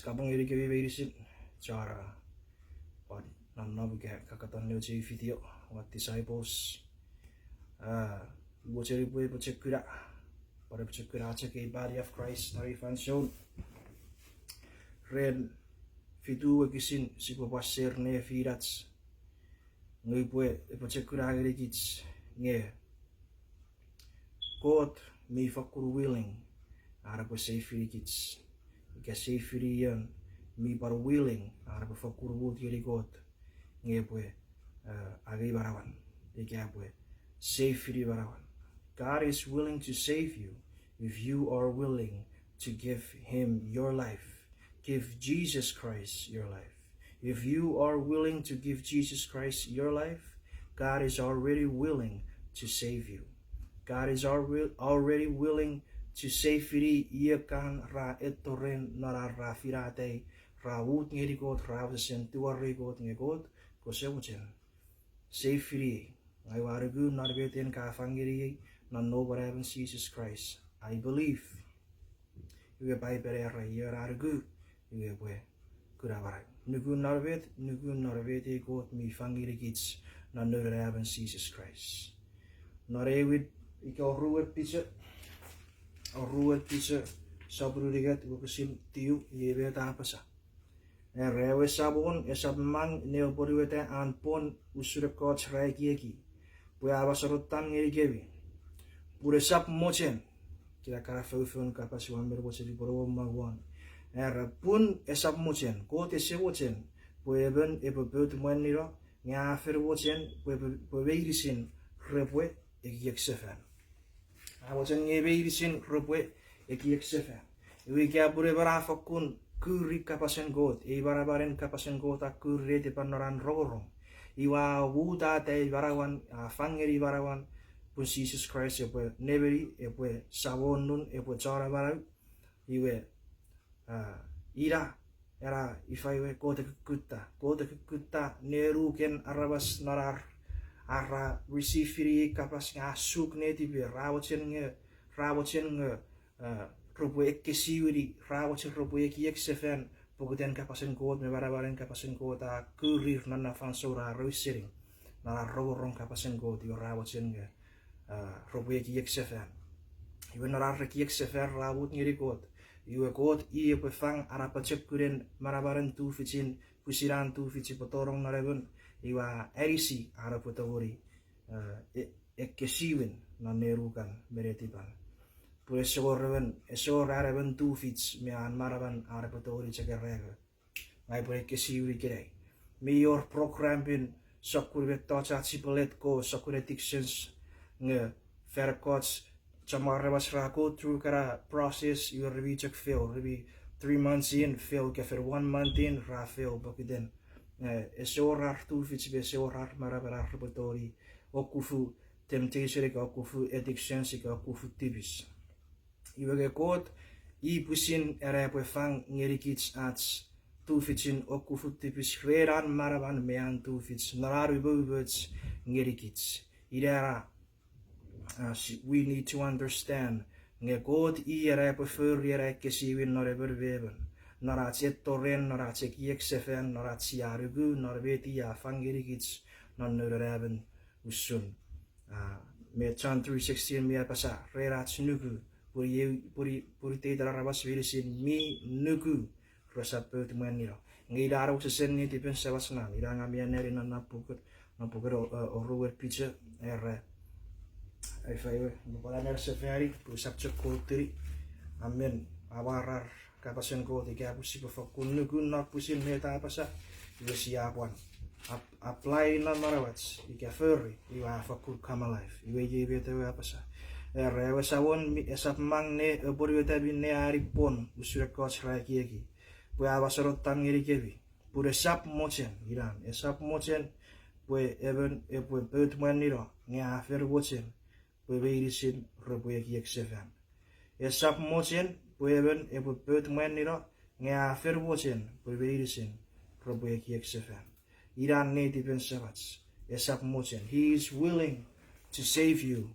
Kabang iri kawi berisit cara what nam kakatan leo ciri video what disciples buat ciri pue buat kira pada buat kira cek body of Christ dari fan show red video kisin si pasir ne firats ngai pue buat kira gari kits nge God me fakur willing ara po safe kits kasi yan mi par willing ara pa fakurbu kiri God nge pue agay barawan kaya pue safe barawan. God is willing to save you if you are willing to give him your life. Give Jesus Christ your life. If you are willing to give Jesus Christ your life, God is already willing to save you. God is already willing to save you. Ia kan ra etoren nara ra firate ra wut ngeri God ra sen tuare God nge God ko sebuchen save you. Ngai wargu narbeten ka fangiri na no baraban Jesus Christ. I believe you bai bere ra ia argu you bue kura barai nugu narvet God mi fangiri kits na nöre även Jesus Christ. När David ika ruet pizza sabrudigat bukusim tiu yebe ta apa sa. Rewe sabon esab mang neo boriwete anpon usurep coach raikieki. Pue abasarotan ngerigebi. Pure sap mochen. Kira kara feufeun kapasi wamber boche di boro magwan. Pun esab mochen ko te se mochen. Pue ben beut maniro nga fer mochen pue beirisin repue ekiek sefen. Awochen ngebeirisin repue ekiek sefen. Iwi kia pure barafakun kuri kapasen god, barabaren kapasen god a kuri te panoran rogorong. Iwa wuta te barawan, fangeri barawan, pun Jesus Christ epe neberi, epe sabon nun, epe cara barau, iwe ira, era ifaiwe kote kekuta, neru ken arabas narar, ara receive kapas ngasuk netibe, rawachen nge, robo ekesiwiri rawatsin robo ekiek sefen poguten kapasen god me barabaren kapasen god a kurir nana fansora roisering nana rogorong kapasen god yo rawatsin ge robo ekiek sefen iwe nara ekiek sefen rawut ngiri god iwe god iye pefang arapacek kuren marabaren tu ficin pusiran tu fici potorong narebun iwa erisi araputawuri ekesiwin nanerukan meretiban. Pure esor araben tu fits me an maraban arapatori chagarega. Ngai pure kesiuri kirei. Me your program bin sakurvet tocha chipolet ko sakuretic sense nge fair coach chamarabas rako through kara process you review check fail review 3 months in fail ke for 1 month in ra fail bakiden. Esor ar tu fits be esor ar maraban arapatori okufu temptation ka okufu addiction ka okufu tibis. Iwege kot I pusin era fang ngerikits ats tu fitsin okufu tipis reran maraban mean tu fits nararu bubuts ngerikits. Idera we need to understand nge god era prefer era kesiwin nore berbeben nara chet torren nara cek yeksefen nara ciarugu norbeti ya fang ngerikits non nureben usun me John 3:16 me pasa rerat nugu puri te darabas virisin mi nugu rasa pertemuaniro ngi daro sesen ni tipen sawasna ira ngamianeri na napukut oruwer pizza ai faiwe balaner sefari pusap cekutri amen awarar kapasen ko tiga pusi pefakun nugu nak pusin meta pasa iwe siapuan apply na marawats ika furry iwa fakul come alive iwe jebe tewe apasa rewe sawon esap mang ne boriweta bin ne aripon usure coach rakieki pue abasarotan ngirikebi pure sap mochen iran esap mochen pue even pue beutman niro nge afer wochen pue beirisin repueki eksevan esap mochen pue even pue beutman niro nge afer wochen pue beirisin repueki eksevan iran ne tipen sabats esap mochen he is willing to save you,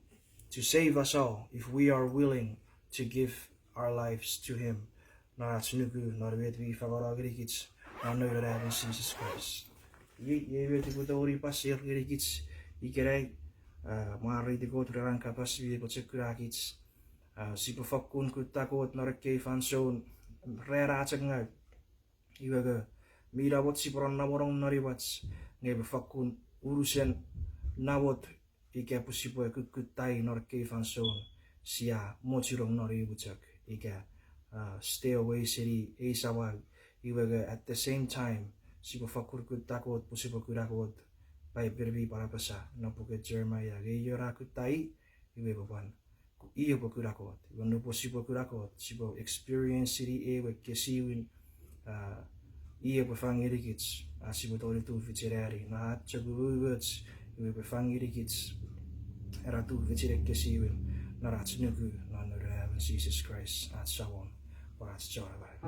to save us all, if we are willing to give our lives to Him. Narat nugu, nar vet vi favoragirikits, nar nöjder även Jesus Christ. Je vet ik vad ori passer girikits, ikerei, maari de god ranka pas vi på tsekrakits, si på fakkun kuttakot nar keifan son, reraatsak ngau, iwaga, mira wat si poran naborong naribats, nge fakkun urusen nawot, ika pusipo kutai nor keifan son sia mochirong nor ibuchak ika stay away city esawag iwaga at the same time sipo fakur kutakot pusipo kurakot pai berbi para pasa napuket Jeremiah geyora kutai iwe papan iyo po kurakot wanu pusipo kurakot sipo experience city ewe kesiwin iyo po fangirikits sipo tori tu ficherari na chagubuts iwe po fangirikits Ratu vecirek kesiwin narats nugu nanur Jesus Christ at sawon parats jarabai.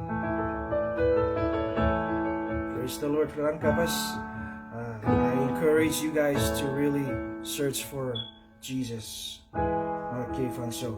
Praise the Lord for kapas. I encourage you guys to really search for Jesus. Not so.